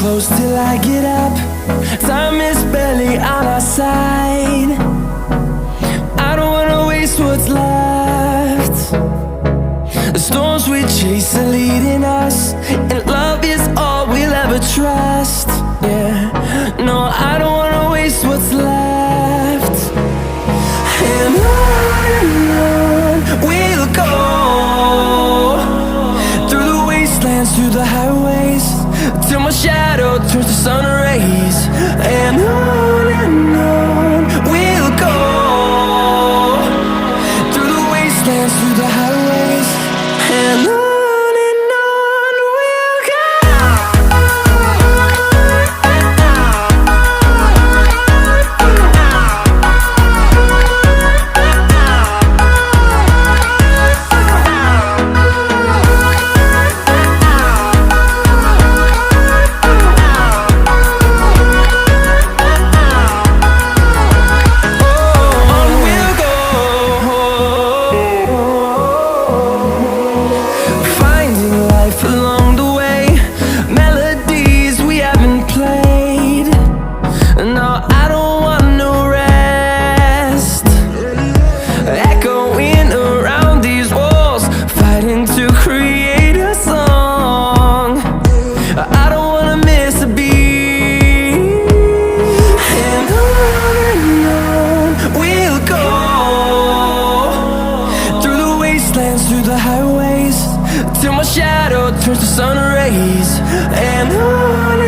close till I get up. Time is barely on our side. I don't wanna waste what's left. The storms we chase are leading us, and love is all we'll ever trust. Yeah, no, I don't wanna waste what's left. And on we'll go, through the wastelands, through the highways, till my shadow turns to sun rays. And on we'll go, through the wastelands, through the highways, and on we'll go. Through the highways, till my shadow turns to sun rays. And on